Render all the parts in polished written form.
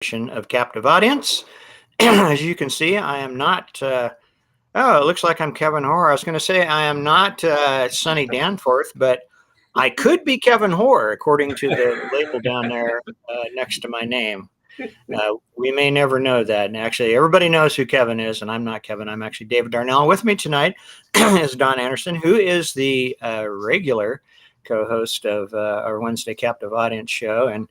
of Captive Audience. As you can see, I am not. Oh, it looks like I'm Kevin Hoare. I was going to say I am not Sonny Danforth, but I could be Kevin Hoare, according to the label down there next to my name. We may never know that. And actually, everybody knows who Kevin is, and I'm not Kevin. I'm actually David Darnell. With me tonight is Don Anderson, who is the regular co-host of our Wednesday Captive Audience show. And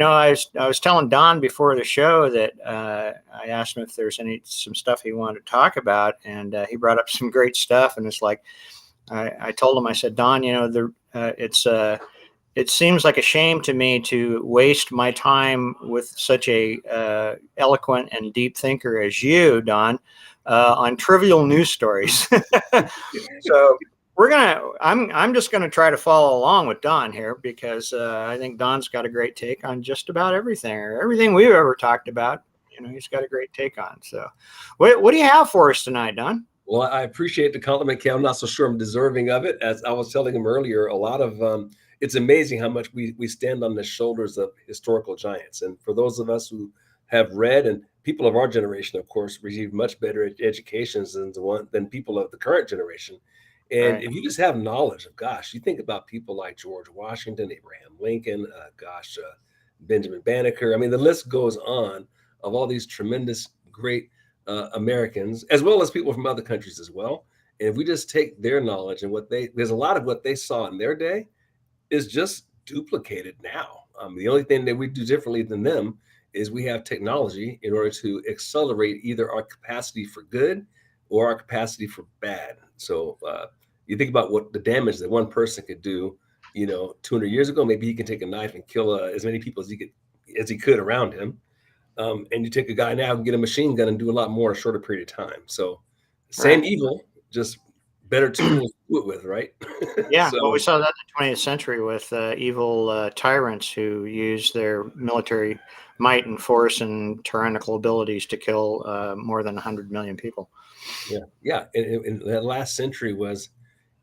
I was telling Don before the show that I asked him if there's some stuff he wanted to talk about, and he brought up some great stuff. And it's like I told him, I said, Don, it seems like a shame to me to waste my time with such a eloquent and deep thinker as you, Don, on trivial news stories. So I'm just gonna try to follow along with Don here, because I think Don's got a great take on just about everything, or everything we've ever talked about. He's got a great take on. So what do you have for us tonight, Don? Well, I appreciate the compliment, Kel. I'm not so sure I'm deserving of it. As I was telling him earlier, a lot of it's amazing how much we stand on the shoulders of historical giants. And for those of us who have read, and people of our generation, of course, receive much better educations than people of the current generation. And Right. if you just have knowledge of, gosh, you think about people like George Washington, Abraham Lincoln, Benjamin Banneker. I mean, the list goes on of all these tremendous, great Americans, as well as people from other countries as well. And if we just take their knowledge and there's a lot of what they saw in their day is just duplicated now. The only thing that we do differently than them is we have technology in order to accelerate either our capacity for good or our capacity for bad. So you think about what the damage that one person could do, 200 years ago. Maybe he can take a knife and kill as many people as he could around him. And you take a guy now and get a machine gun and do a lot more in a shorter period of time. So same evil, just better tools to do it with, right? Yeah, well, we saw that in the 20th century with evil tyrants who used their military might and force and tyrannical abilities to kill more than 100 million people. Yeah. And that last century was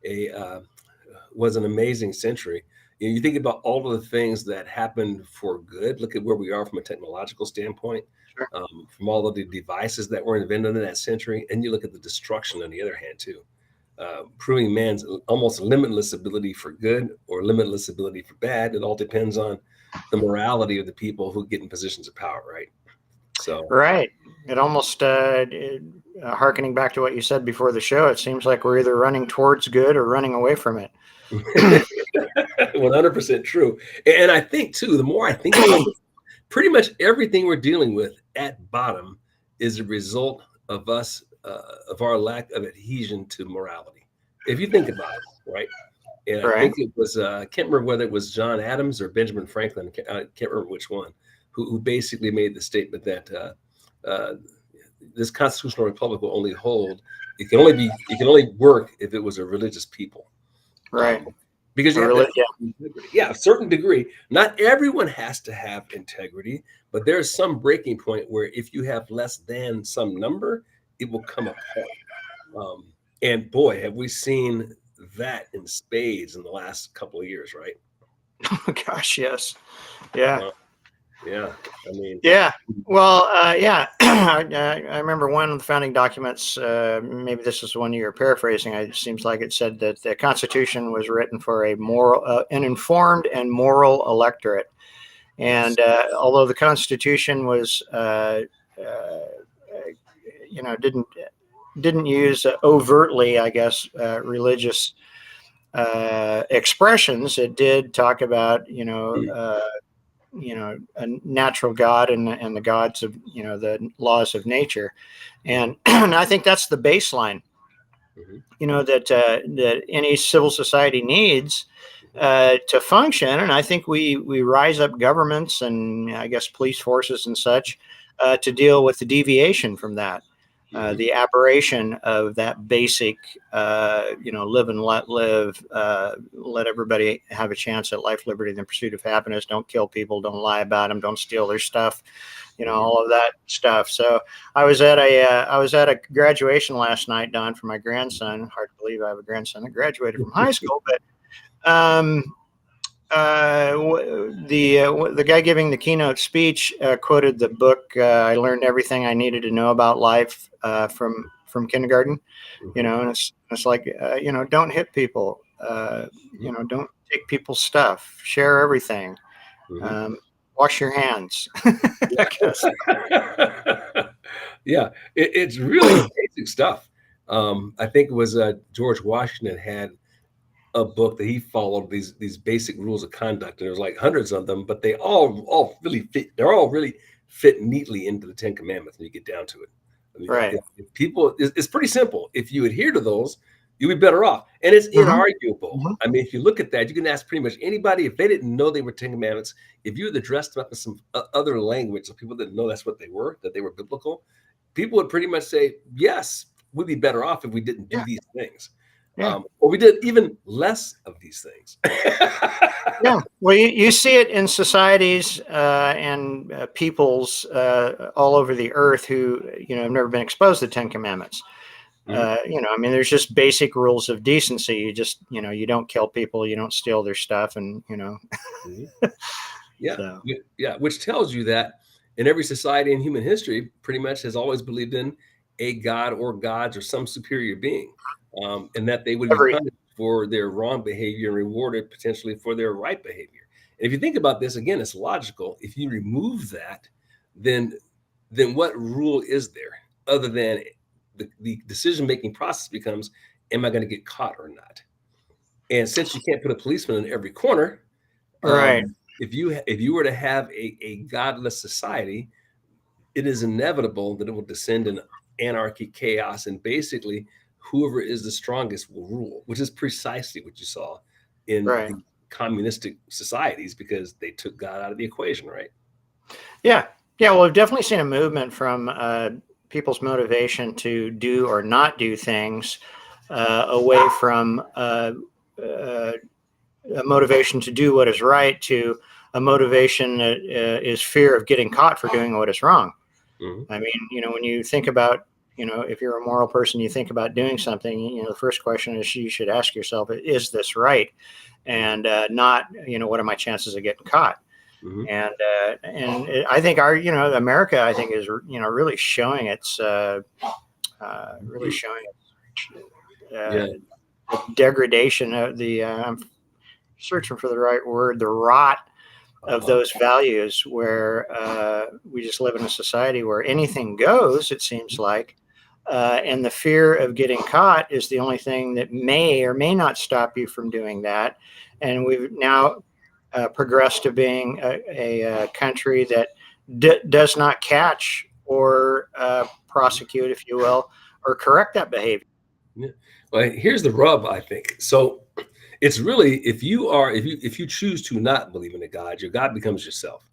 an amazing century. You think about all of the things that happened for good. Look at where we are from a technological standpoint, Sure. From all of the devices that were invented in that century. And you look at the destruction on the other hand, too. Proving man's almost limitless ability for good or limitless ability for bad. It all depends on the morality of the people who get in positions of power, right? So Right. It almost, hearkening back to what you said before the show, it seems like we're either running towards good or running away from it. 100% true. And I think, too, the more I think about it, pretty much everything we're dealing with at bottom is a result of us, of our lack of adhesion to morality. If you think about it, right? And I think it was, I can't remember whether it was John Adams or Benjamin Franklin, I can't remember which one, who basically made the statement that this constitutional republic will only hold, it can only work if it was a religious people. Right. Because you have a certain degree. Not everyone has to have integrity, but there's some breaking point where if you have less than some number, it will come apart. And boy, have we seen that in spades in the last couple of years, right? Oh, gosh, yes. Yeah. Yeah. I mean, yeah. Well, yeah. I remember one of the founding documents, maybe this is the one you're paraphrasing. It seems like it said that the Constitution was written for an informed and moral electorate. And although the Constitution was, didn't use overtly, I guess, religious expressions, it did talk about, a natural God and the gods of, the laws of nature. And I think that's the baseline, that any civil society needs to function. And I think we rise up governments and I guess police forces and such to deal with the deviation from that. The aberration of that basic, live and let live, let everybody have a chance at life, liberty, and the pursuit of happiness. Don't kill people. Don't lie about them. Don't steal their stuff. All of that stuff. So I was at a graduation last night, Don, for my grandson. Hard to believe I have a grandson that graduated from high school, but The guy giving the keynote speech quoted the book. I learned everything I needed to know about life from kindergarten. You Mhm. know, and it's like don't hit people. Don't take people's stuff. Share everything. Mhm. Um, Wash your hands. That kind of stuff. Yeah, it's really basic stuff. I think it was George Washington had a book that he followed these basic rules of conduct, and there's like hundreds of them, but they all really fit. They're all really fit neatly into the Ten Commandments when you get down to it. I mean, Right. if people, it's pretty simple. If you adhere to those, you'll be better off, and it's Hmm. inarguable. Hmm. I mean, if you look at that, you can ask pretty much anybody if they didn't know they were Ten Commandments. If you had dressed them up in some other language, so people didn't know that's what they were, that they were biblical, people would pretty much say, yes, we'd be better off if we didn't do Yeah. these things. Yeah. Or we did even less of these things. Yeah, well, you see it in societies and peoples all over the earth who have never been exposed to Ten Commandments. Mhm, I mean, there's just basic rules of decency. You just you don't kill people, you don't steal their stuff, and mhm. Yeah, so yeah, which tells you that in every society in human history, pretty much has always believed in a god or gods or some superior being, and that they would be every punished for their wrong behavior and rewarded potentially for their right behavior. And if you think about this again, it's logical. If you remove that, then what rule is there other than the decision making process becomes, am I going to get caught or not? And since you can't put a policeman in every corner, right, if you were to have a godless society, it is inevitable that it will descend in anarchy, chaos, and basically whoever is the strongest will rule, which is precisely what you saw in right, the communistic societies because they took God out of the equation, right? yeah, yeah. Well, we've definitely seen a movement from people's motivation to do or not do things away from uh, a motivation to do what is right to a motivation that is fear of getting caught for doing what is wrong. Mhm, I mean, when you think about, if you're a moral person, you think about doing something, the first question is you should ask yourself, is this right? mhm, And not, what are my chances of getting caught? mhm, I think America, I think is, really showing really mhm. showing Yeah. degradation of I'm searching for the right word, the rot of Uh-huh. those values where we just live in a society where anything goes, it seems like. And the fear of getting caught is the only thing that may or may not stop you from doing that. And we've now progressed to being a country that does not catch or Mhm. prosecute, if you will, or correct that behavior. Yeah. Well, here's the rub, I think. So it's really if you choose to not believe in a God, your God becomes yourself.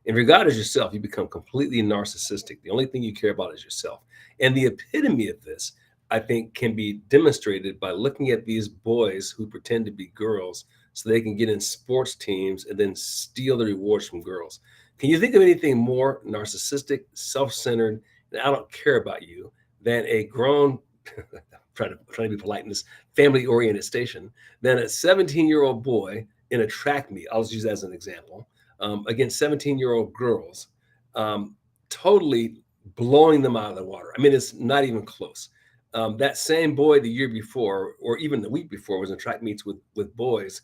If your God is yourself, you become completely narcissistic. The only thing you care about is yourself. And the epitome of this, I think, can be demonstrated by looking at these boys who pretend to be girls so they can get in sports teams and then steal the rewards from girls. Can you think of anything more narcissistic, self-centered, and I don't care about you than a grown trying to be polite in this family-oriented station, than a 17-year-old boy in a track meet. I'll just use that as an example against 17-year-old girls, um, totally blowing them out of the water. I mean, it's not even close. That same boy the year before, or even the week before, was in track meets with boys,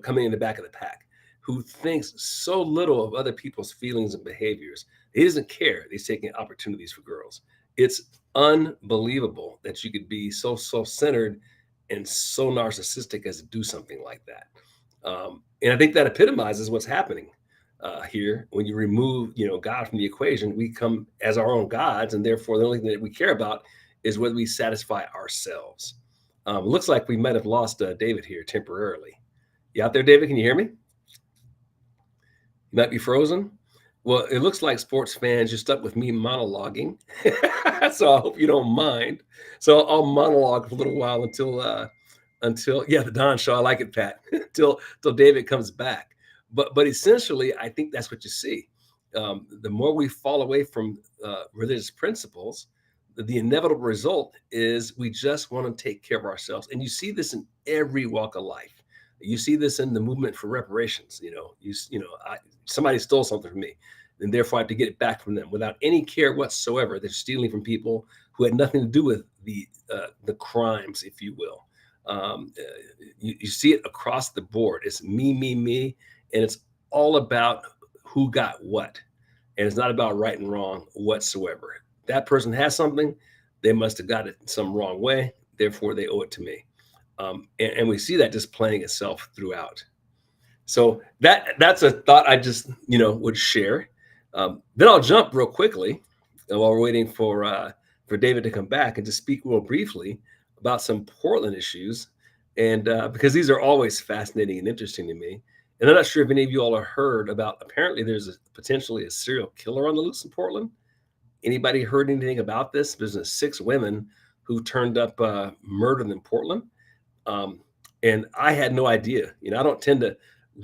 coming in the back of the pack, who thinks so little of other people's feelings and behaviors. He doesn't care. He's taking opportunities for girls. It's unbelievable that you could be so self-centered and so narcissistic as to do something like that. And I think that epitomizes what's happening here. When you remove, God from the equation, we come as our own gods, and therefore the only thing that we care about is whether we satisfy ourselves. Looks like we might have lost David here temporarily. You out there, David? Can you hear me? You might be frozen. Well, it looks like sports fans, you're stuck with me monologuing. So I hope you don't mind. So I'll monologue for a little while until yeah, the Don Show. I like it, Pat. Till David comes back. But essentially, I think that's what you see. The more we fall away from religious principles, the inevitable result is we just want to take care of ourselves. And you see this in every walk of life. You see this in the movement for reparations. Somebody stole something from me, and therefore I have to get it back from them without any care whatsoever. They're stealing from people who had nothing to do with the crimes, if you will. You see it across the board. It's me, and it's all about who got what, and it's not about right and wrong whatsoever. That person has something, they must have got it some wrong way, therefore they owe it to me. And we see that just playing itself throughout. So that's a thought I just would share. Then I'll jump real quickly while we're waiting for David to come back and just speak real briefly about some Portland issues, and because these are always fascinating and interesting to me. And I'm not sure if any of you all have heard about, apparently there's potentially a serial killer on the loose in Portland. Anybody heard anything about this? There's 6 women who turned up murdered in Portland. And I had no idea. I don't tend to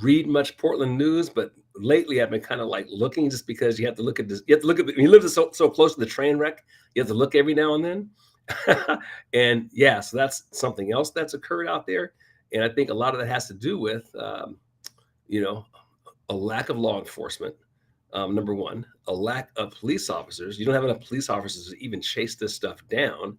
read much Portland news, but lately I've been kind of like looking, just because you have to look at this. You have to look at when you live so close to the train wreck. You have to look every now and then. And yeah, so that's something else that's occurred out there. And I think a lot of that has to do with, a lack of law enforcement. Number one, a lack of police officers. You don't have enough police officers to even chase this stuff down.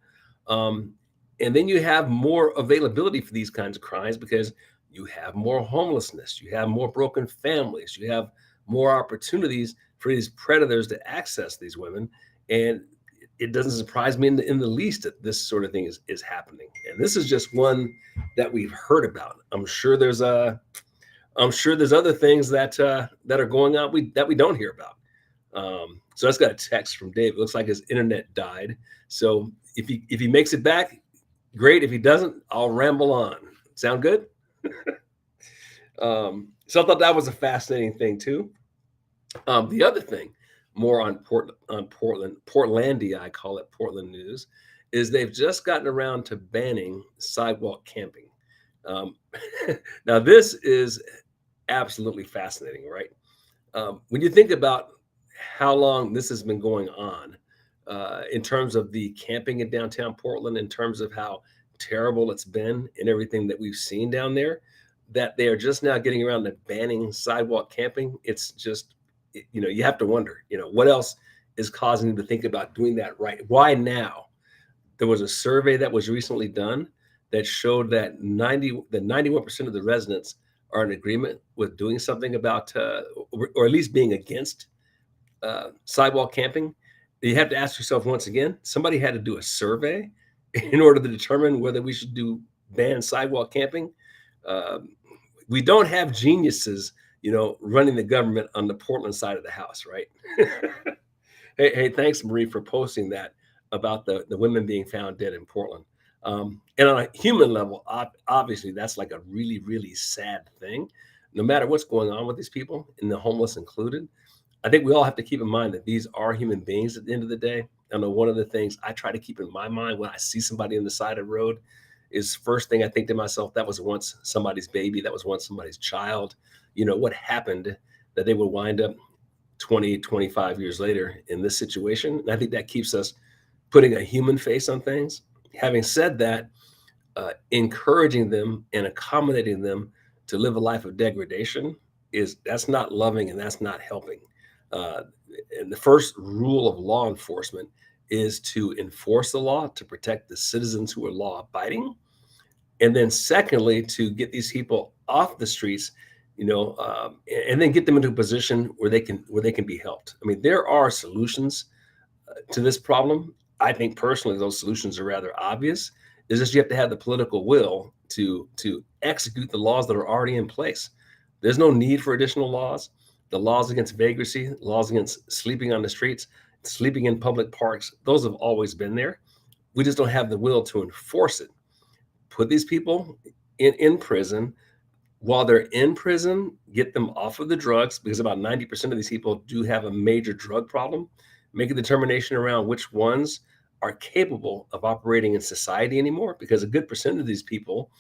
And then you have more availability for these kinds of crimes because you have more homelessness, you have more broken families, you have more opportunities for these predators to access these women. And it doesn't surprise me in the least that this sort of thing is happening. And this is just one that we've heard about. I'm sure there's other things that are going on that we don't hear about. So I just got a text from Dave. It looks like his internet died. So if he makes it back, great. If he doesn't, I'll ramble on. Sound good? So I thought that was a fascinating thing too. The other thing, more on Portlandia, I call it Portland news, is they've just gotten around to banning sidewalk camping. Now this is absolutely fascinating, right? When you think about how long this has been going on, in terms of the camping in downtown Portland, in terms of how terrible it's been and everything that we've seen down there, that they are just now getting around to banning sidewalk camping. It's just, you have to wonder, what else is causing them to think about doing that right? Why now? There was a survey that was recently done that showed that 91% of the residents are in agreement with doing something about, or at least being against sidewalk camping. You have to ask yourself once again, somebody had to do a survey in order to determine whether we should ban sidewalk camping. We don't have geniuses, running the government on the Portland side of the house, right? Hey, thanks, Marie, for posting that about the women being found dead in Portland. And on a human level, obviously, that's like a really, really sad thing. No matter what's going on with these people, and the homeless included, I think we all have to keep in mind that these are human beings at the end of the day. I know one of the things I try to keep in my mind when I see somebody on the side of the road is, first thing I think to myself, that was once somebody's baby, that was once somebody's child. What happened that they would wind up 20, 25 years later in this situation? And I think that keeps us putting a human face on things. Having said that, encouraging them and accommodating them to live a life of degradation that's not loving, and that's not helping. And the first rule of law enforcement is to enforce the law, to protect the citizens who are law abiding. And then secondly, to get these people off the streets, and then get them into a position where they can be helped. I mean, there are solutions to this problem. I think personally, those solutions are rather obvious. It's just you have to have the political will to execute the laws that are already in place. There's no need for additional laws. The laws against vagrancy, laws against sleeping on the streets, sleeping in public parks, those have always been there. We just don't have the will to enforce it. Put these people in prison. While they're in prison, get them off of the drugs, because about 90% of these people do have a major drug problem. Make a determination around which ones are capable of operating in society anymore, because a good percent of these people,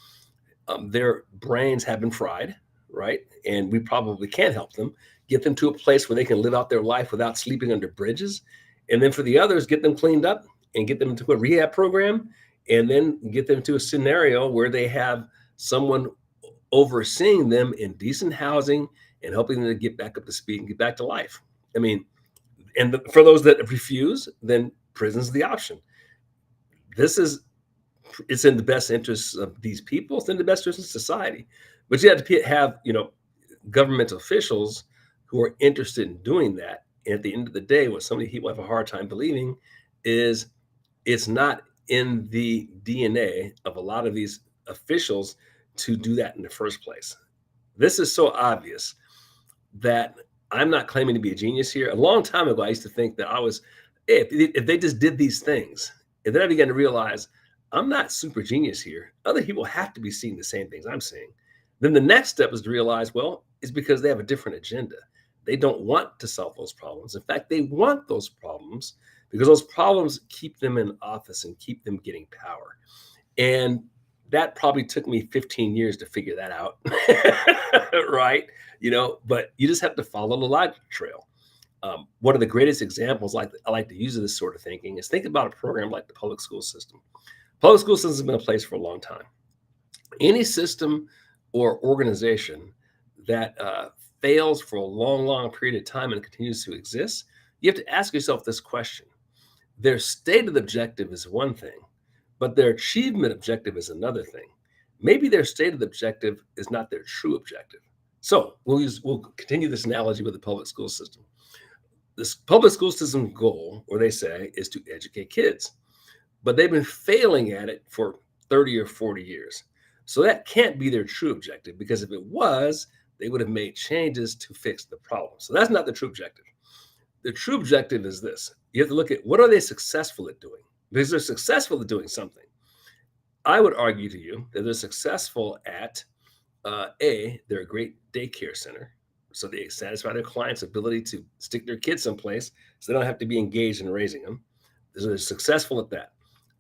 their brains have been fried, right? And we probably can't help them. Get them to a place where they can live out their life without sleeping under bridges. And then for the others, get them cleaned up and get them into a rehab program, and then get them to a scenario where they have someone overseeing them in decent housing and helping them to get back up to speed and get back to life. I mean, and for those that refuse, then prison's the option. This is it's in the best interests of these people. It's in the best interest of society. But you have to have, government officials who are interested in doing that. And at the end of the day, what so many people have a hard time believing is it's not in the DNA of a lot of these officials to do that in the first place. This is so obvious that I'm not claiming to be a genius here. A long time ago, I used to think that if they just did these things, and then I began to realize I'm not super genius here. Other people have to be seeing the same things I'm seeing. Then the next step is to realize, well, it's because they have a different agenda. They don't want to solve those problems. In fact, they want those problems because those problems keep them in office and keep them getting power. And that probably took me 15 years to figure that out. Right? But you just have to follow the logic trail. One of the greatest examples I like to use of this sort of thinking is think about a program like the public school system. Public school system has been in place for a long time. Any system or organization that fails for a long, long period of time and continues to exist, you have to ask yourself this question. Their stated objective is one thing, but their achievement objective is another thing. Maybe their stated objective is not their true objective. So we'll continue this analogy with the public school system. This public school system goal, or they say, is to educate kids, but they've been failing at it for 30 or 40 years. So that can't be their true objective, because if it was, they would have made changes to fix the problem. So that's not the true objective. The true objective is this. You have to look at what are they successful at doing? Because they're successful at doing something. I would argue to you that they're successful at, they're a great daycare center. So they satisfy their clients' ability to stick their kids someplace so they don't have to be engaged in raising them. So they're successful at that.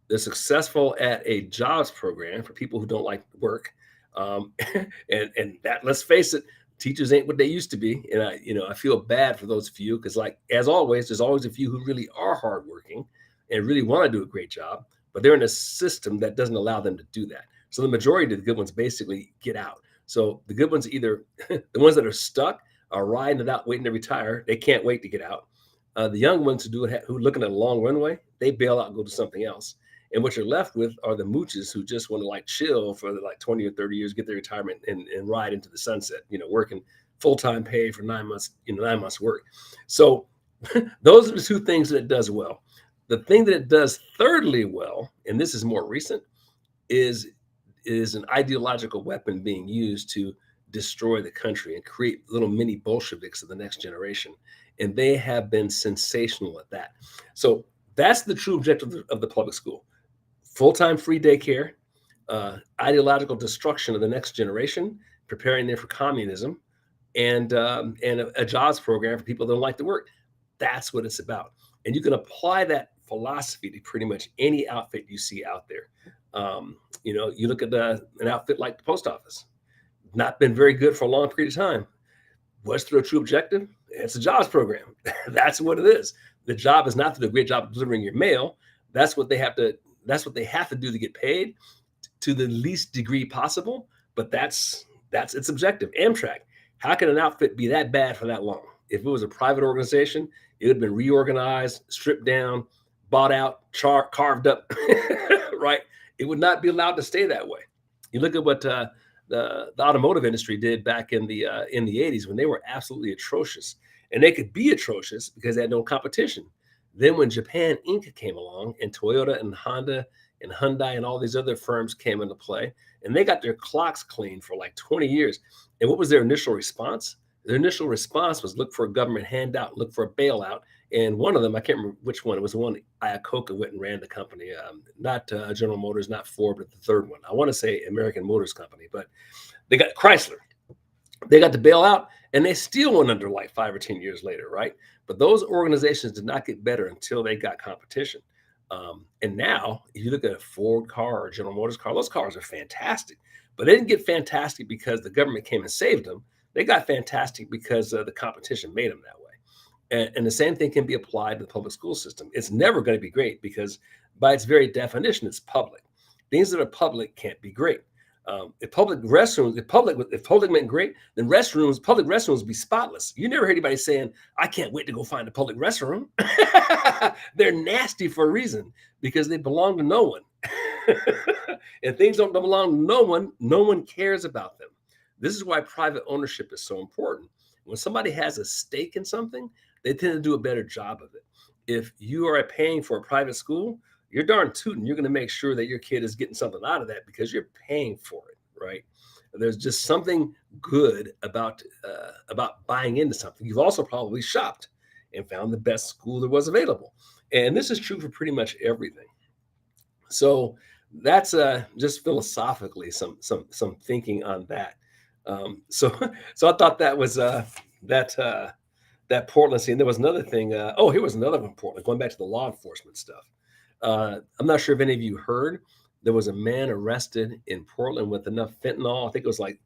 They're successful at a jobs program for people who don't like work. And that, let's face it, teachers ain't what they used to be. And I feel bad for those few, because as always, there's always a few who really are hardworking and really want to do a great job, but they're in a system that doesn't allow them to do that. So the majority of the good ones basically get out. So the good ones, either the ones that are stuck are riding it out, waiting to retire. They can't wait to get out. The young ones who are looking at a long runway, they bail out and go to something else. And what you're left with are the mooches who just want to chill for 20 or 30 years, get their retirement and ride into the sunset, working full-time pay for 9 months, 9 months work. So those are the two things that it does well. The thing that it does thirdly well, and this is more recent, is an ideological weapon being used to destroy the country and create little mini Bolsheviks of the next generation. And they have been sensational at that. So that's the true objective of the public school. Full-time free daycare, ideological destruction of the next generation, preparing them for communism, and a jobs program for people that don't like to work. That's what it's about. And you can apply that philosophy to pretty much any outfit you see out there. You look at an outfit like the post office, not been very good for a long period of time. What's their true objective? It's a jobs program. That's what it is. The job is not to do a great job of delivering your mail. That's what they have to do to get paid to the least degree possible. But that's its objective. Amtrak. How can an outfit be that bad for that long? If it was a private organization, it would have been reorganized, stripped down, bought out, carved up, right? It would not be allowed to stay that way. You look at what the automotive industry did back in the 80s, when they were absolutely atrocious. And they could be atrocious because they had no competition. Then when Japan Inc. came along, and Toyota and Honda and Hyundai and all these other firms came into play, and they got their clocks clean for 20 years. And what was their initial response? Their initial response was look for a government handout, look for a bailout. And one of them, I can't remember which one, it was the one Iacocca went and ran the company, not General Motors, not Ford, but the third one. I want to say American Motors Company, but they got Chrysler. They got the bailout, and they still went under 5 or 10 years later, right? But those organizations did not get better until they got competition. And now, if you look at a Ford car or a General Motors car, those cars are fantastic. But they didn't get fantastic because the government came and saved them. They got fantastic because the competition made them that way. And the same thing can be applied to the public school system. It's never going to be great because by its very definition, it's public. Things that are public can't be great. If public meant great, then public restrooms would be spotless. You never heard anybody saying, "I can't wait to go find a public restroom." They're nasty for a reason because they belong to no one. And things don't belong to no one cares about them. This is why private ownership is so important. When somebody has a stake in something, they tend to do a better job of it. If you are paying for a private school, you're darn tootin'. You're going to make sure that your kid is getting something out of that because you're paying for it, right? There's just something good about buying into something. You've also probably shopped and found the best school that was available, and this is true for pretty much everything. So that's just philosophically some thinking on that. So so I thought that was that Portland scene. There was another thing. Oh, here was another one. Portland. Going back to the law enforcement stuff. I'm not sure if any of you heard. There was a man arrested in Portland with enough fentanyl. I think it was like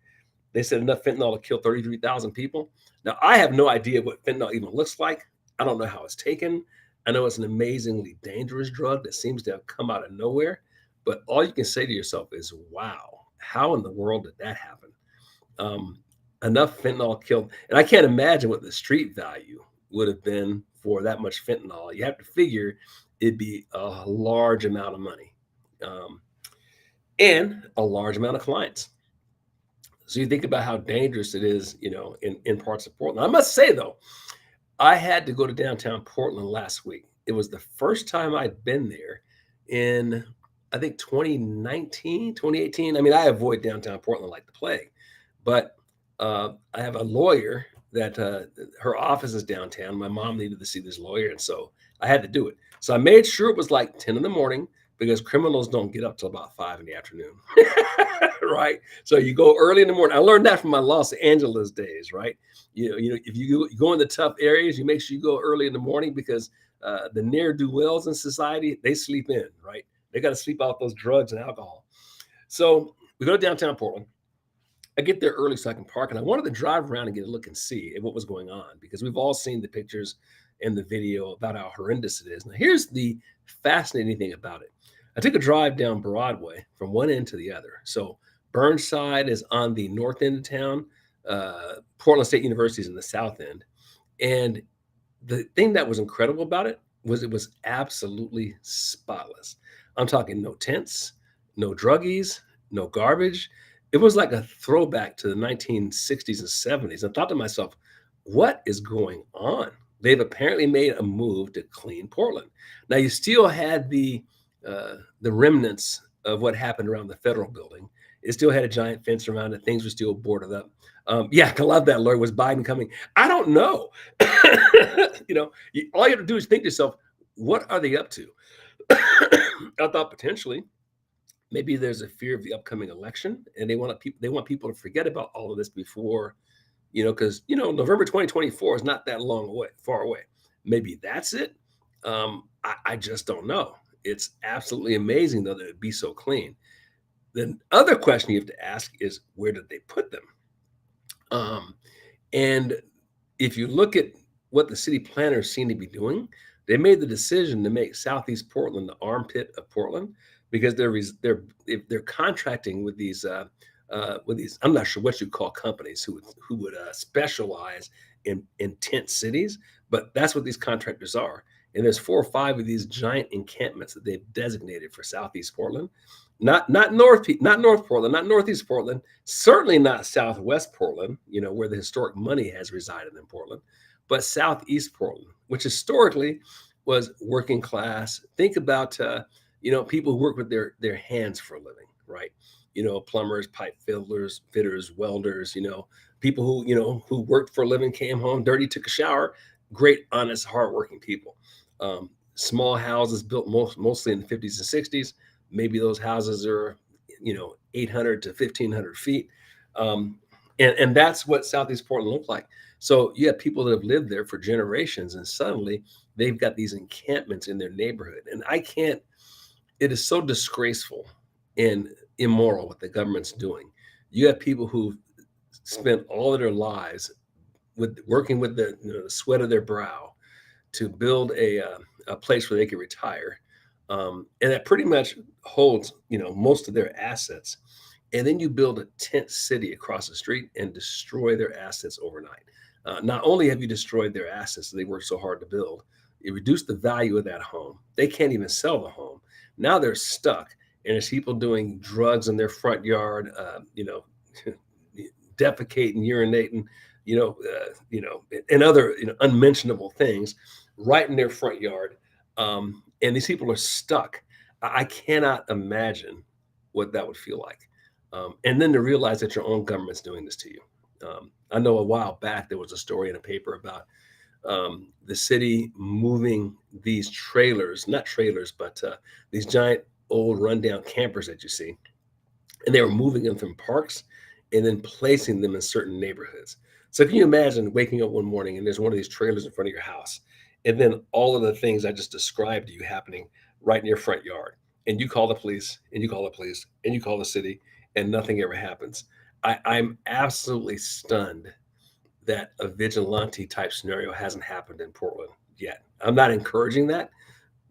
they said enough fentanyl to kill 33,000 people. Now I have no idea what fentanyl even looks like. I don't know how it's taken. I know it's an amazingly dangerous drug that seems to have come out of nowhere. But all you can say to yourself is, "Wow, how in the world did that happen?" Enough fentanyl killed, and I can't imagine what the street value would have been for that much fentanyl. You have to figure it'd be a large amount of money, and a large amount of clients. So you think about how dangerous it is, in parts of Portland. I must say though, I had to go to downtown Portland last week. It was the first time I'd been there in, I think, 2019, 2018. I mean, I avoid downtown Portland like the plague, but I have a lawyer that her office is downtown. My mom needed to see this lawyer, and so I had to do it. So I made sure it was like 10 in the morning because criminals don't get up till about 5 in the afternoon, right? So you go early in the morning. I learned that from my Los Angeles days, right? If you go in the tough areas, you make sure you go early in the morning because the ne'er-do-wells in society, they sleep in, right? They got to sleep out those drugs and alcohol. So we go to downtown Portland. I get there early so I can park, and I wanted to drive around and get a look and see what was going on because we've all seen the pictures and the video about how horrendous it is. Now, here's the fascinating thing about it. I took a drive down Broadway from one end to the other. So Burnside is on the north end of town. Portland State University is in the south end. And the thing that was incredible about it was absolutely spotless. I'm talking no tents, no druggies, no garbage. It was like a throwback to the 1960s and 70s. I thought to myself, what is going on? They've apparently made a move to clean Portland. Now you still had the remnants of what happened around the federal building. It still had a giant fence around it. Things were still boarded up. Yeah, I love that, Lord. Was Biden coming? I don't know. All you have to do is think to yourself, what are they up to? I thought potentially maybe there's a fear of the upcoming election, and they want people to forget about all of this before, because November 2024 is not that far away. Maybe that's it. I just don't know. It's absolutely amazing though that it'd be so clean. The other question you have to ask is, where did they put them? And if you look at what the city planners seem to be doing, they made the decision to make Southeast Portland the armpit of Portland because they're contracting with these I'm not sure what you call companies who would specialize in tent cities, but that's what these contractors are. And there's 4 or 5 of these giant encampments that they've designated for Southeast Portland. Not North Portland, not Northeast Portland, certainly not Southwest Portland, where the historic money has resided in Portland, but Southeast Portland, which historically was working class. Think about people who work with their hands for a living, right? Plumbers, pipe fitters, welders, people who worked for a living, came home dirty, took a shower, great, honest, hardworking people. Small houses built mostly in the 50s and 60s. Maybe those houses are, 800 to 1,500 feet. And that's what Southeast Portland looked like. So you have people that have lived there for generations, and suddenly they've got these encampments in their neighborhood. And it is so disgraceful and immoral what the government's doing. You have people who spent all of their lives working with the sweat of their brow to build a place where they can retire. And that pretty much holds, most of their assets. and then you build a tent city across the street and destroy their assets overnight. Not only have you destroyed their assets that they worked so hard to build, you reduce the value of that home. They can't even sell the home. Now they're stuck, and there's people doing drugs in their front yard, defecating, urinating, and other unmentionable things right in their front yard. And these people are stuck. I cannot imagine what that would feel like. And then to realize that your own government's doing this to you. I know a while back there was a story in a paper about the city moving these trailers, not trailers, but these giant old rundown campers that you see. And they were moving them from parks and then placing them in certain neighborhoods. So can you imagine waking up one morning and there's one of these trailers in front of your house, and then all of the things I just described to you happening right in your front yard, and you call the police, and you call the police, and you call the city, and nothing ever happens. I'm absolutely stunned that a vigilante type scenario hasn't happened in Portland yet. I'm not encouraging that,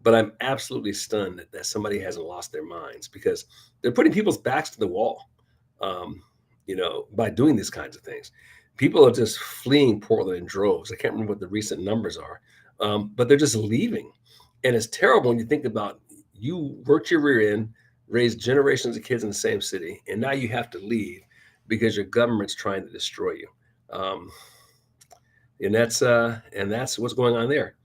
but I'm absolutely stunned that somebody hasn't lost their minds, because they're putting people's backs to the wall, by doing these kinds of things. People are just fleeing Portland in droves. I can't remember what the recent numbers are, but they're just leaving. And it's terrible when you think about, you worked your rear end, raised generations of kids in the same city, and now you have to leave because your government's trying to destroy you. And that's what's going on there.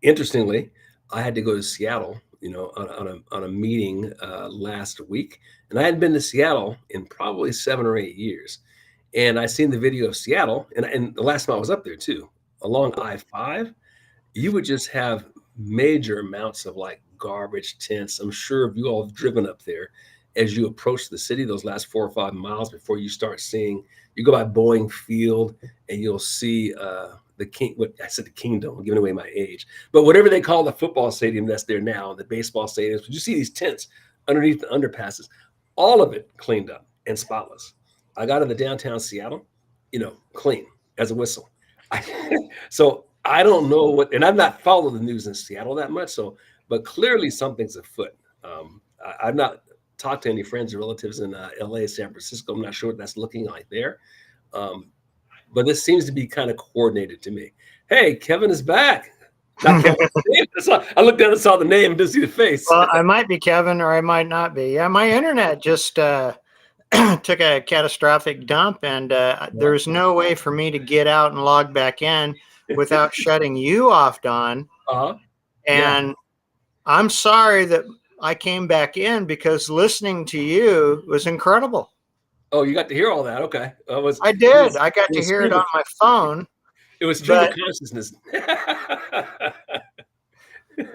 Interestingly, I had to go to Seattle, on a meeting last week, and I hadn't been to Seattle in probably 7 or 8 years. And I seen the video of Seattle, and the last time I was up there too, along I-5, you would just have major amounts of like garbage tents. I'm sure if you all have driven up there, as you approach the city, those last 4 or 5 miles before you start seeing, you go by Boeing Field and you'll see the Kingdom, I'm giving away my age, but whatever they call the football stadium that's there now, the baseball stadiums, you see these tents underneath the underpasses, all of it cleaned up and spotless. I got into downtown Seattle, clean as a whistle. So I don't know what, and I've not followed the news in Seattle that much. So, but clearly something's afoot. I've not talked to any friends or relatives in LA, San Francisco. I'm not sure what that's looking like there. But this seems to be kind of coordinated to me. Hey, Kevin is back. Not Kevin. I looked down and saw the name and didn't see the face. Well, I might be Kevin or I might not be. Yeah, my internet just took a catastrophic dump, and there's no way for me to get out and log back in without shutting you off, Don. Uh-huh. And yeah. I'm sorry that I came back in, because listening to you was incredible. Oh, you got to hear all that? Okay. I did. I got to hear it on my phone. It was stream of consciousness.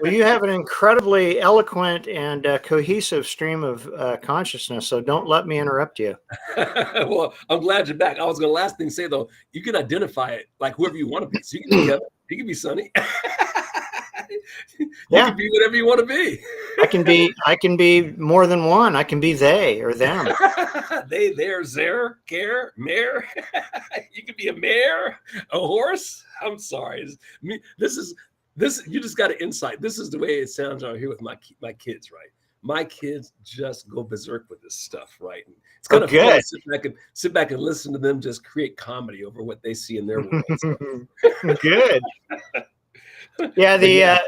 Well, you have an incredibly eloquent and cohesive stream of consciousness, so don't let me interrupt you. Well, I'm glad you're back. I was going to last thing say, though, you can identify it like whoever you want to be. So you can be Kevin, you can be Sonny. You can be whatever you want to be. I can be more than one. I can be they or them. They, there, there, care, mare. You can be a mare, a horse. I'm sorry. This you just got an insight. This is the way it sounds out here with my kids, right? My kids just go berserk with this stuff, right? And it's kind of fun to sit back and listen to them just create comedy over what they see in their world. Good. Yeah, the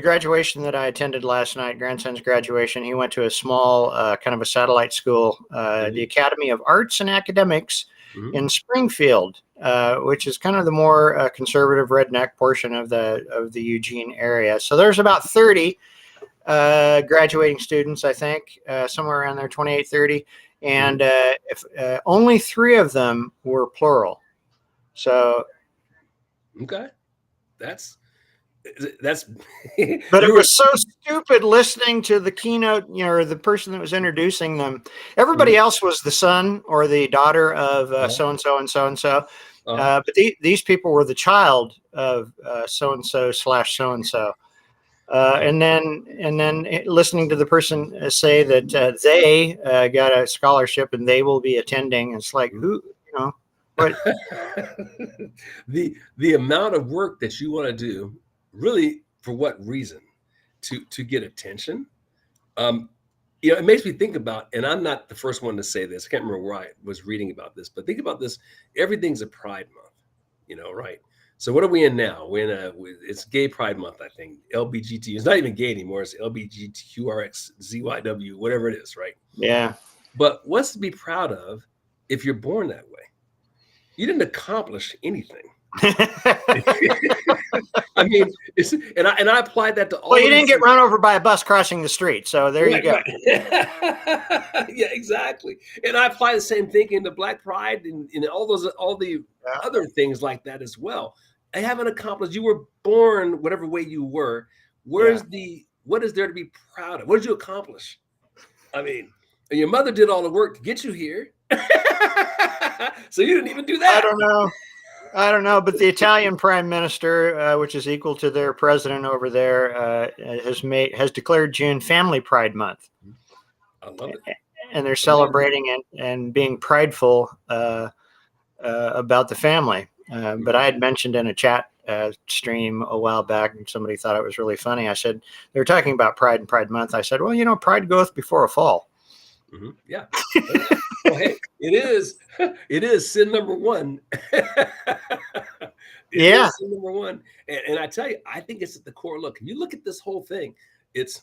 graduation that I attended last night, grandson's graduation, he went to a small kind of a satellite school, the Academy of Arts and Academics in Springfield, which is kind of the more conservative redneck portion of the Eugene area. So there's about 30 graduating students, I think, somewhere around there, 28, 30. And if only 3 of them were plural. So. Okay. That's but it was so stupid listening to the keynote, or the person that was introducing them. Everybody else was the son or the daughter of so-and-so and so-and-so. But these people were the child of so-and-so / so-and-so. And then listening to the person say that they got a scholarship and they will be attending. It's like, who, But the amount of work that you want to do, really, for what reason? To get attention. it makes me think about, and I'm not the first one to say this. I can't remember where I was reading about this, but think about this. Everything's a Pride Month, right? So what are we in now? We're in it's Gay Pride Month, I think. LBGT. It's not even gay anymore. It's LBGTQRXZYW, whatever it is, right? Yeah. But what's to be proud of if you're born that way? You didn't accomplish anything. I mean, and I applied that to all. Well, you didn't get run over by a bus crossing the street, so there you go. Right. Yeah, exactly. And I apply the same thinking to Black Pride and all the other things like that as well. I haven't accomplished. You were born whatever way you were. What is there to be proud of? What did you accomplish? I mean, your mother did all the work to get you here, so you didn't even do that. I don't know, but the Italian prime minister, which is equal to their president over there, has declared June Family Pride Month. I love it, and they're celebrating and being prideful about the family. But I had mentioned in a chat stream a while back, and somebody thought it was really funny. I said they were talking about Pride and Pride Month. I said, well, pride goeth before a fall. Mm-hmm. Yeah. Well, hey, it is sin number one. Yeah. Sin number one. And I tell you, I think it's at the core. Look, you look at this whole thing, it's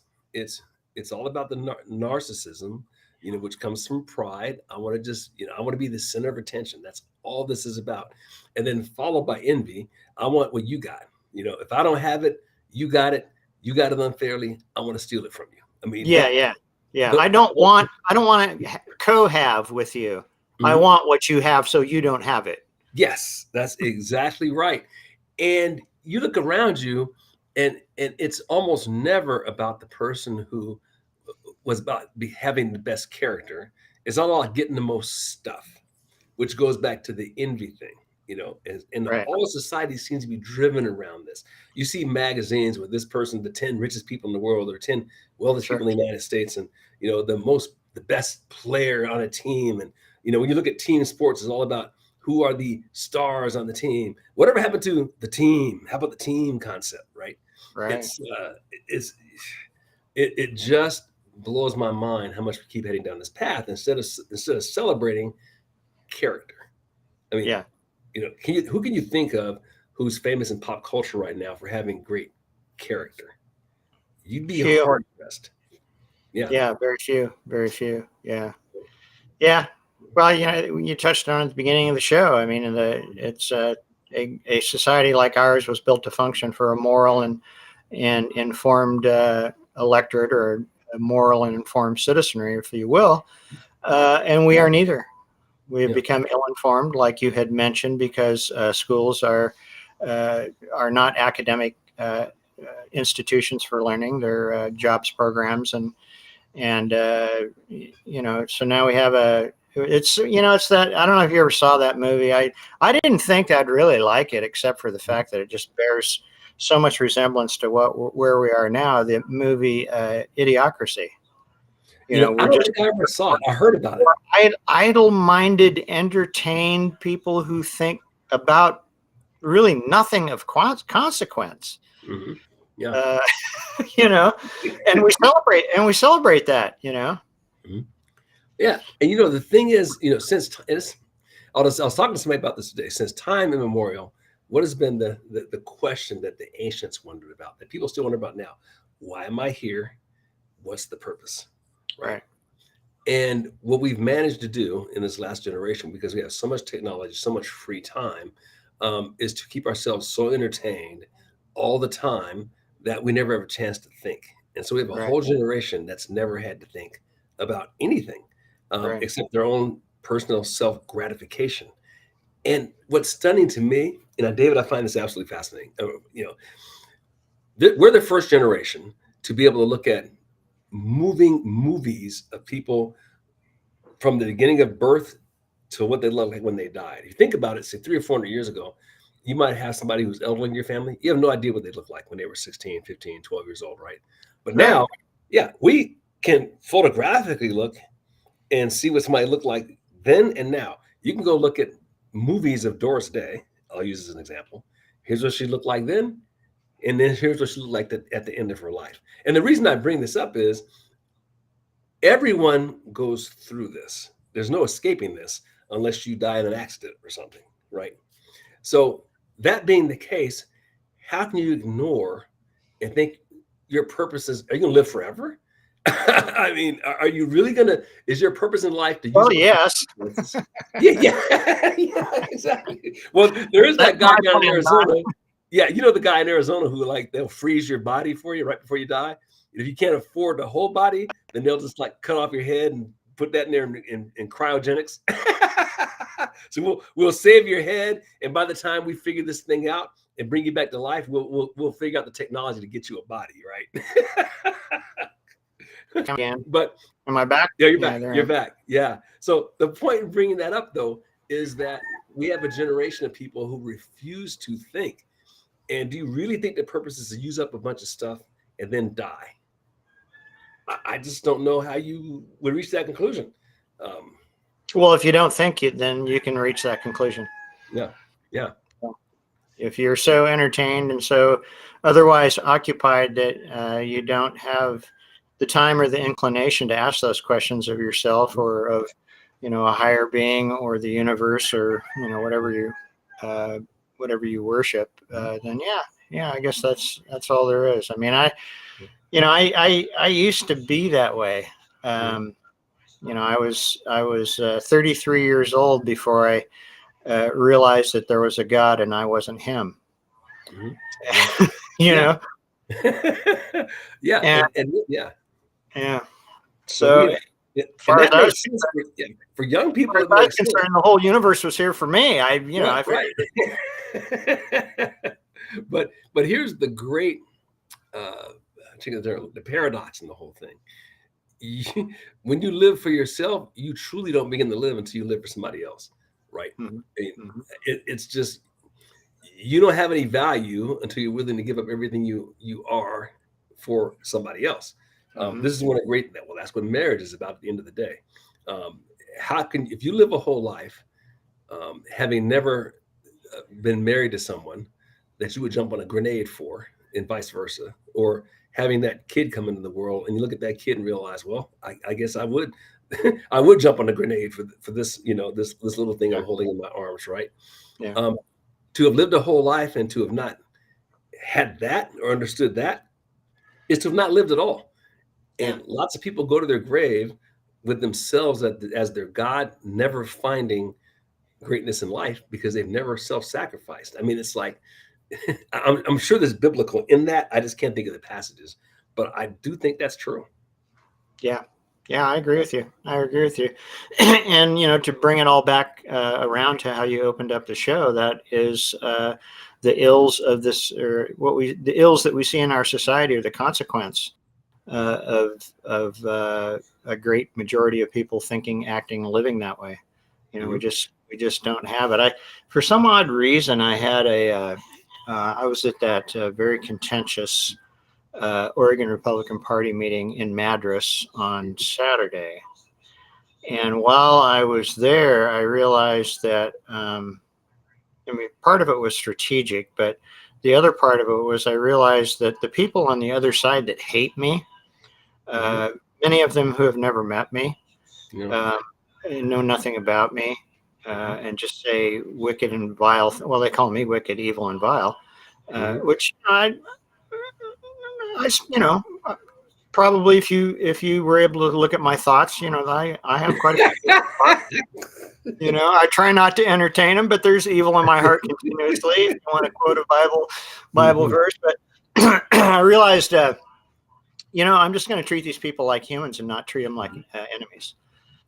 all about the narcissism, which comes from pride. I want to be the center of attention. That's all this is about. And then followed by envy. I want what you got. If I don't have it, you got it. You got it unfairly. I want to steal it from you. I mean, yeah. I don't want to co-have with you. Mm-hmm. I want what you have, so you don't have it. Yes, that's exactly right. And you look around you, and it's almost never about the person who was about having the best character. It's all about getting the most stuff, which goes back to the envy thing. And right. All society seems to be driven around this. You see magazines with this person, the 10 richest people in the world, or 10 wealthiest people in the United States, and the best player on a team. And when you look at team sports, it's all about who are the stars on the team. Whatever happened to the team? How about the team concept, right? Right. It just blows my mind how much we keep heading down this path instead of celebrating character. I mean, yeah. Who can you think of who's famous in pop culture right now for having great character? You'd be hard pressed. Yeah, very few. Yeah. Well, you touched on it at the beginning of the show. I mean, it's a society like ours was built to function for a moral and informed electorate, or a moral and informed citizenry, if you will, and we are neither. We have become ill-informed, like you had mentioned, because schools are not academic institutions for learning; they're jobs programs, and so now we have it's that, I don't know if you ever saw that movie. I didn't think I'd really like it, except for the fact that it just bears so much resemblance to where we are now. The movie Idiocracy. I don't think I ever saw it. I heard about it. Idle-minded, entertained people who think about really nothing of consequence. Mm-hmm. Yeah. And we celebrate that. Mm-hmm. Yeah, and the thing is, since I was talking to somebody about this today. Since time immemorial, what has been the question that the ancients wondered about, that people still wonder about now? Why am I here? What's the purpose? Right. And what we've managed to do in this last generation, because we have so much technology, so much free time, is to keep ourselves so entertained all the time that we never have a chance to think. And so we have a whole generation that's never had to think about anything except their own personal self-gratification. And what's stunning to me, David, I find this absolutely fascinating. We're the first generation to be able to look at moving movies of people from the beginning of birth to what they look like when they died. If you think about it, say 300 or 400 years ago, you might have somebody who's elderly in your family. You have no idea what they look like when they were 16, 15, 12 years old, right? But now, we can photographically look and see what somebody looked like then and now. You can go look at movies of Doris Day. I'll use as an example. Here's what she looked like then, and then here's what she looked like at the end of her life. And the reason I bring this up is everyone goes through this. There's no escaping this unless you die in an accident or something, right? So that being the case, how can you ignore and think your purpose is, are you going to live forever? I mean, are you really going to, is your purpose in life to use Well, up yes. yeah, yeah, exactly. Well, there is that That's guy my down in plan, Arizona. Yeah, you know the guy in Arizona who like they'll freeze your body for you right before you die. If you can't afford the whole body, then they'll just like cut off your head and put that in there in cryogenics. So we'll save your head, and by the time we figure this thing out and bring you back to life, we'll figure out the technology to get you a body, right? Again. But Am I back? yeah, you're Yeah, back. there I You're am. back. Yeah. So the point in bringing that up, though, is that we have a generation of people who refuse to think. And do you really think the purpose is to use up a bunch of stuff and then die? I just don't know how you would reach that conclusion. Well, if you don't think it, then you can reach that conclusion. Yeah. Yeah. If you're so entertained and so otherwise occupied that you don't have the time or the inclination to ask those questions of yourself or of, a higher being or the universe or, whatever you worship, then I guess that's all there is. I mean, I used to be that way. I was 33 years old before I realized that there was a God and I wasn't him. Mm-hmm. you know? Yeah. And, yeah. Yeah. So So, and that makes sense for young people. As far as I was concerned, the whole universe was here for me. I right. But here's the great the paradox in the whole thing. When you live for yourself, you truly don't begin to live until you live for somebody else, right? Mm-hmm. It's just you don't have any value until you're willing to give up everything you are for somebody else. This is one of great. Well, that's what marriage is about at the end of the day. How can, if you live a whole life having never been married to someone that you would jump on a grenade for, and vice versa, or having that kid come into the world and you look at that kid and realize, well, I guess I would, I would jump on a grenade for this, this little thing I'm holding in my arms, right? Yeah. To have lived a whole life and to have not had that or understood that is to have not lived at all. And lots of people go to their grave with themselves as their God, never finding greatness in life because they've never self-sacrificed. I mean, it's like, I'm sure there's biblical in that. I just can't think of the passages, but I do think that's true. Yeah. Yeah, I agree with you. And, to bring it all back around to how you opened up the show, that is the ills of this, or the ills that we see in our society are the consequence of a great majority of people thinking, acting, living that way. We just don't have it. For some odd reason, I had I was at that very contentious Oregon Republican Party meeting in Madras on Saturday. And while I was there, I realized that, part of it was strategic, but the other part of it was I realized that the people on the other side that hate me, many of them who have never met me, know nothing about me, and just say wicked and vile. Well, they call me wicked, evil, and vile, which I probably if you were able to look at my thoughts, I have quite a few thoughts. I try not to entertain them, but there's evil in my heart continuously. If you want to quote a Bible verse, but I realized, I'm just going to treat these people like humans and not treat them like enemies.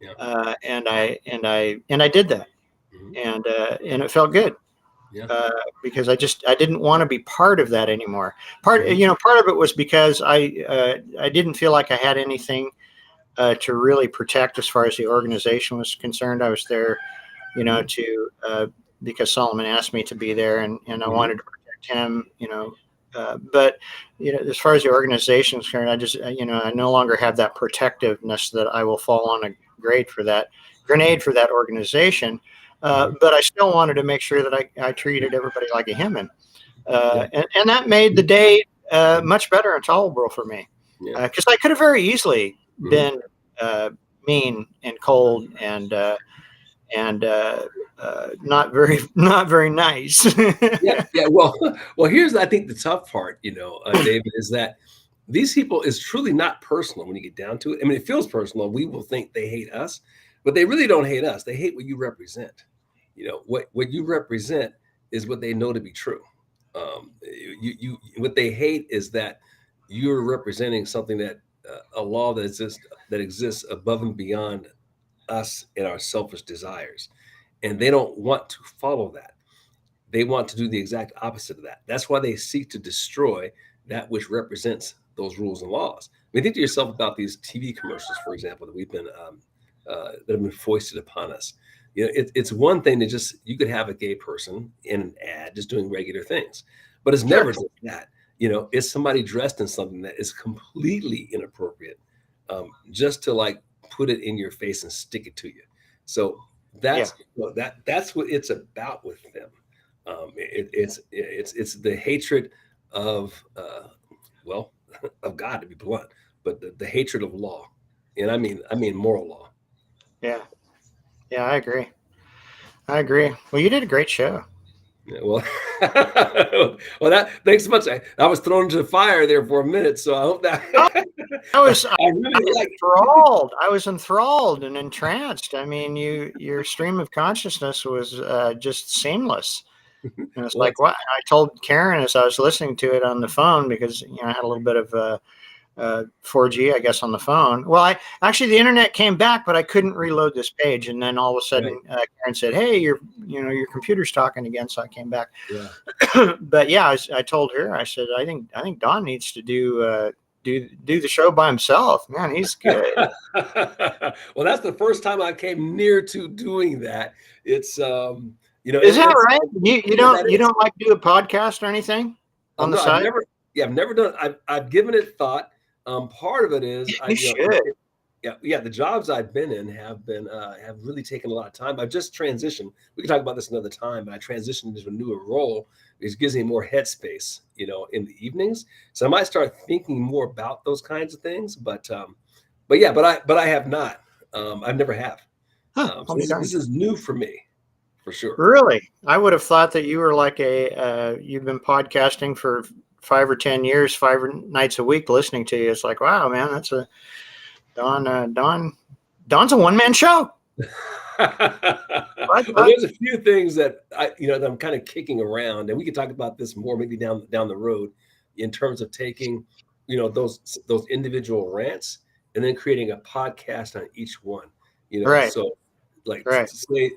Yeah. And I did that, and it felt good. Yeah. Because I didn't want to be part of that anymore. Part of it was because I didn't feel like I had anything to really protect as far as the organization was concerned. I was there, because Solomon asked me to be there, and I wanted to protect him, but as far as the organization is concerned, I just I no longer have that protectiveness that I will fall on a grenade for that organization. But I still wanted to make sure that I treated everybody like a human. And that made the day much better and tolerable for me. Because I could have very easily been mean and cold and not very nice. Yeah, yeah. Well, well, here's I think the tough part, David, is that these people is truly not personal when you get down to it. I mean, it feels personal. We will think they hate us, but they really don't hate us. They hate what you represent. What you represent is what they know to be true. What they hate is that you're representing something that a law that exists above and beyond us and our selfish desires, and they don't want to follow that. They want to do the exact opposite of that. That's why they seek to destroy that which represents those rules and laws. I mean, think to yourself about these TV commercials, for example, that we've been that have been foisted upon us. It's one thing to just you could have a gay person in an ad just doing regular things, but it's never just that. It's somebody dressed in something that is completely inappropriate, just to like put it in your face and stick it to you. So that's that's what it's about with them. It's the hatred of of God, to be blunt, but the hatred of law, and I mean moral law. Yeah, I agree. Well, you did a great show. Yeah, well, that thanks so much. I was thrown into the fire there for a minute, so I hope that I was enthralled. I was enthralled and entranced. I mean, your stream of consciousness was just seamless. And it's like, what I told Karen as I was listening to it on the phone, because I had a little bit of 4G, I guess, on the phone. Well, the internet came back, but I couldn't reload this page. And then all of a sudden, Karen said, "Hey, your computer's talking again." So I came back. Yeah. But yeah, I told her, I said, I think Don needs to do the show by himself. Man, he's good. Well, that's the first time I came near to doing that. It's is that right? You don't like do a podcast or anything on the side? I've never done. I've given it thought. Part of it is you should. Yeah. The jobs I've been in have really taken a lot of time. I've just transitioned. We can talk about this another time. But I transitioned into a newer role, which gives me more headspace, in the evenings. So I might start thinking more about those kinds of things. But I have not. I've never have. So this is new for me. For sure. Really? I would have thought that you were like you've been podcasting for 5 or 10 years, 5 nights a week listening to you. It's like, wow, man, that's a Don's a one-man show. Well, there's a few things that that I'm kind of kicking around, and we can talk about this more maybe down the road in terms of taking, those individual rants and then creating a podcast on each one, right. So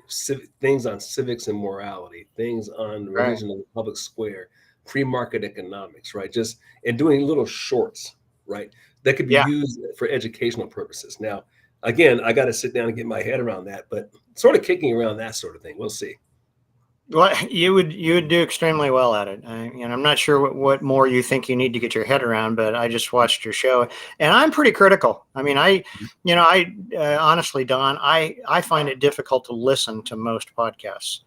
say things on civics and morality, things on religion in the public square, free market economics, right? And doing little shorts, right? That could be used for educational purposes. Now, again, I got to sit down and get my head around that, but sort of kicking around that sort of thing. We'll see. Well, you would do extremely well at it. I'm not sure what more you think you need to get your head around, but I just watched your show, and I'm pretty critical. I mean, I honestly, Don, I find it difficult to listen to most podcasts,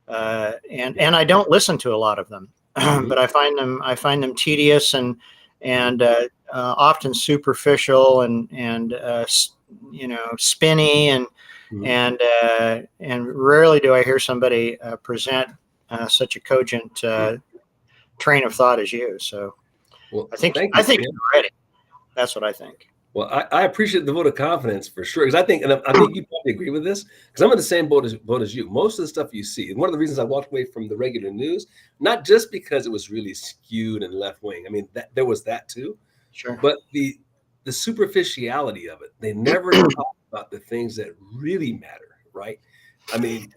and I don't listen to a lot of them, but I find them tedious and often superficial and spinny and. And rarely do I hear somebody present such a cogent train of thought as you. So, I think you're ready. That's what I think. Well, I appreciate the vote of confidence for sure, because I think you probably agree with this, because I'm in the same boat as you. Most of the stuff you see, and one of the reasons I walked away from the regular news, not just because it was really skewed and left wing. I mean, there was that too. Sure. But the superficiality of it, they never talk about the things that really matter, right? I mean,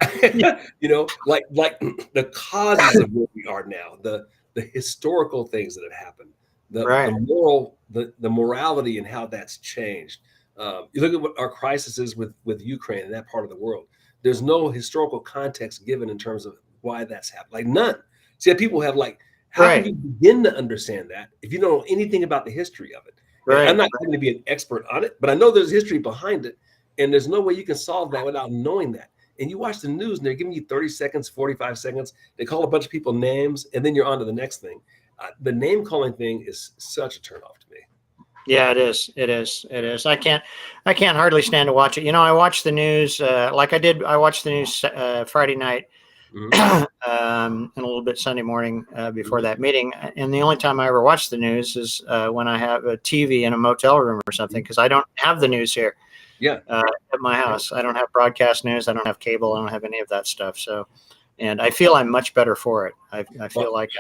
like the causes of where we are now, the historical things that have happened, the morality and how that's changed. You look at what our crisis is with Ukraine and that part of the world. There's no historical context given in terms of why that's happened. Like none. See, people have how can you begin to understand that if you don't know anything about the history of it? Right. I'm not going to be an expert on it, but I know there's history behind it, and there's no way you can solve that without knowing that. And you watch the news, and they're giving you 30 seconds, 45 seconds. They call a bunch of people names, and then you're on to the next thing. The name calling thing is such a turnoff to me. Yeah, it is. It is. It is. I can't hardly stand to watch it. I watch the news like I did. I watched the news Friday night Mhm, and a little bit Sunday morning before mhm, that meeting. And the only time I ever watch the news is when I have a TV in a motel room or something, mhm. because I don't have the news here Yeah, at my yeah. house. I don't have broadcast news. I don't have cable. I don't have any of that stuff. So, and I feel I'm much better for it. I Well, feel like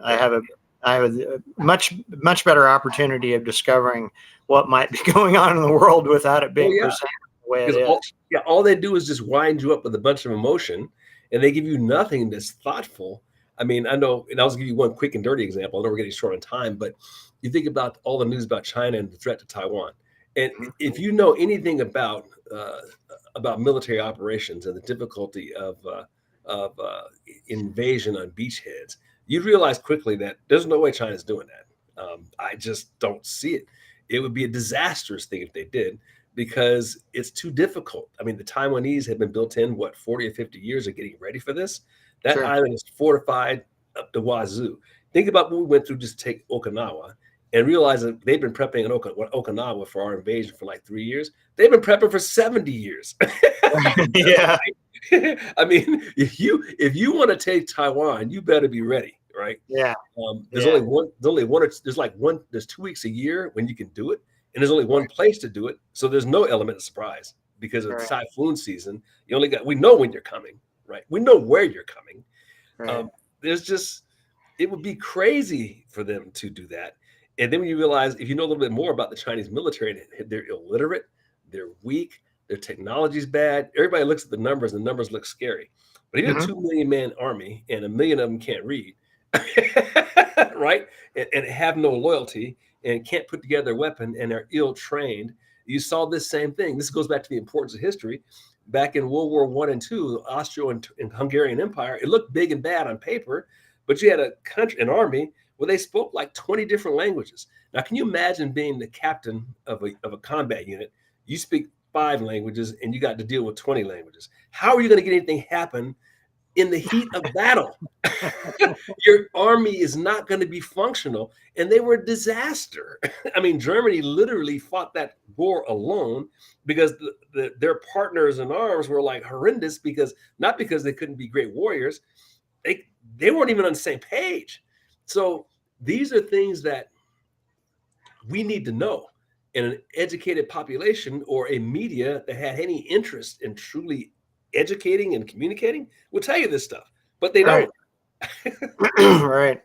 I yeah. have a much better opportunity of discovering what might be going on in the world without it Oh being yeah. presented the way it Because is. all they do is just wind you up with a bunch of emotion, and they give you nothing that's thoughtful. I mean, I know, and I'll just give you one quick and dirty example. I know we're getting short on time, but you think about all the news about China and the threat to Taiwan, and Mhm. if you know anything about military operations and the difficulty of invasion on beachheads, you realize quickly that there's no way China's doing that. I just don't see it. It would be a disastrous thing if they did, because it's too difficult. I mean, the Taiwanese have been built in, what, 40 or 50 years of getting ready for this? That Sure. island is fortified up the wazoo. Think about what we went through just to take Okinawa, and realize that they've been prepping in Okinawa for our invasion for like 3 years. They've been prepping for 70 years. Yeah. I mean, if you want to take Taiwan, you better be ready, right? Yeah. There's Yeah. only one. There's only one. There's like one. There's 2 weeks a year when you can do it, and there's only one Right. place to do it. So there's no element of surprise because of Right. typhoon season. You only got. We know when you're coming, right? We know where you're coming. Right. Um, there's just. It would be crazy for them to do that. And then when you realize, if you know a little bit more about the Chinese military, they're illiterate, they're weak, their technology's bad. Everybody looks at the numbers, and the numbers look scary. But even a Mhm. 2 million man army and a million of them can't read, right? And have no loyalty and can't put together a weapon and are ill trained. You saw this same thing. This goes back to the importance of history. Back in World War I and II, Austro and Hungarian Empire, it looked big and bad on paper, but you had a country, an army, where they spoke like 20 different languages. Now, can you imagine being the captain of a combat unit? You speak 5 languages and you got to deal with 20 languages. How are you going to get anything happen in the heat of battle? Your army is not going to be functional. And they were a disaster. I mean, Germany literally fought that war alone because their partners in arms were like horrendous, because not because they couldn't be great warriors, they they weren't even on the same page. So these are things that we need to know. And an educated population or a media that had any interest in truly educating and communicating will tell you this stuff, but they Right. don't. Right.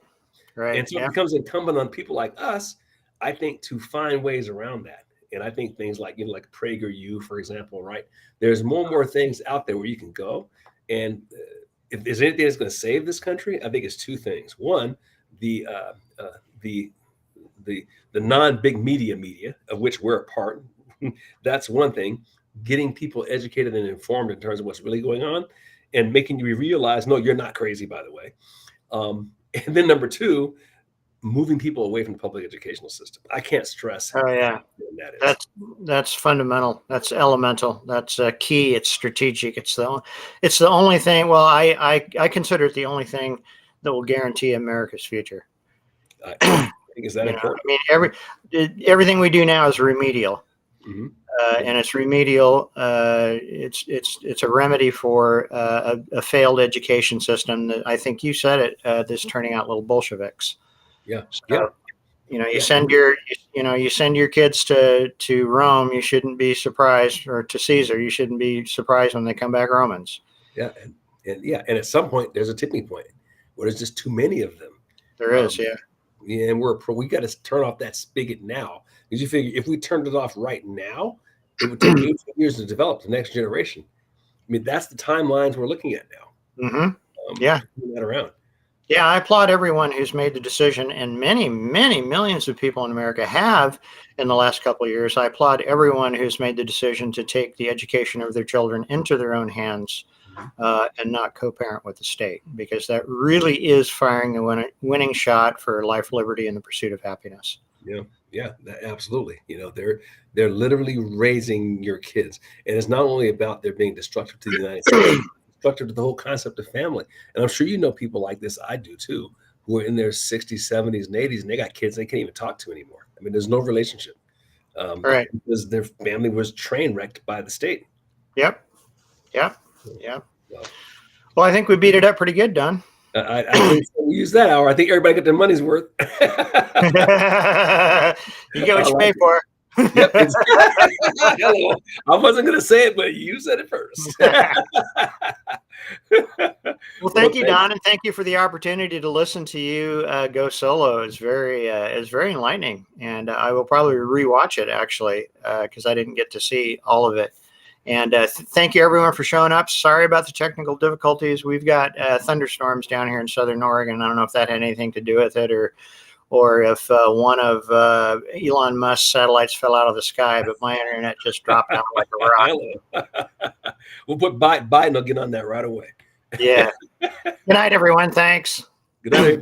Right. And so it Yeah. becomes incumbent on people like us, I think, to find ways around that. And I think things like, like PragerU, for example, right? There's more and more things out there where you can go. And if there's anything that's going to save this country, I think it's two things. One, the the the non-big media, of which we're a part. That's one thing. Getting people educated and informed in terms of what's really going on, and making you realize, no, you're not crazy, by the way. And then number two, moving people away from the public educational system. I can't stress Oh how yeah. important that is. That's fundamental. That's elemental. That's key. It's strategic. It's the only thing. Well, I consider it the only thing that will guarantee America's future. I think is that I important. mean, everything we do now is remedial, Mhm. and it's remedial. It's a remedy for a failed education system that I think you said it. That's turning out little Bolsheviks. Yeah, yeah, So you yeah. send you send your kids to Rome. You shouldn't be surprised, or to Caesar. You shouldn't be surprised when they come back Romans. Yeah, and yeah, and at some point there's a tipping point where there's just too many of them. There is, Um, yeah. yeah, and we got to turn off that spigot now, because you figure if we turned it off right now, it would take 18 years to develop the next generation. I mean, that's the timelines we're looking at now. Hmm. Yeah. To turn that around. Yeah, I applaud everyone who's made the decision, and many millions of people in America have in the last couple of years. I applaud everyone who's made the decision to take the education of their children into their own hands Mhm. and not co-parent with the state, because that really is firing the winning shot for life, liberty, and the pursuit of happiness. Yeah, yeah, absolutely. They're literally raising your kids, and it's not only about their being destructive to the United States, destructive to the whole concept of family. And I'm sure you know people like this. I do too, who are in their 60s, 70s, and 80s, and they got kids they can't even talk to anymore. I mean, there's no relationship. Right. because their family was train wrecked by the state. Yep. Yep. Yep. Well, Well, I think we beat it up pretty good, Don. I think so. We use that hour. I think everybody got their money's worth. You get what I you like pay for. Yep. Hello. I wasn't going to say it, but you said it first. Well, thank you, Don, and thank you for the opportunity to listen to you go solo. It's very enlightening, and I will probably rewatch it actually because I didn't get to see all of it. And thank you everyone for showing up. Sorry about the technical difficulties. We've got thunderstorms down here in Southern Oregon. I don't know if that had anything to do with it or if one of Elon Musk's satellites fell out of the sky, but my internet just dropped down like a rock. We'll put Biden will get on that right away. Yeah. Good night, everyone. Thanks. Good night, everybody.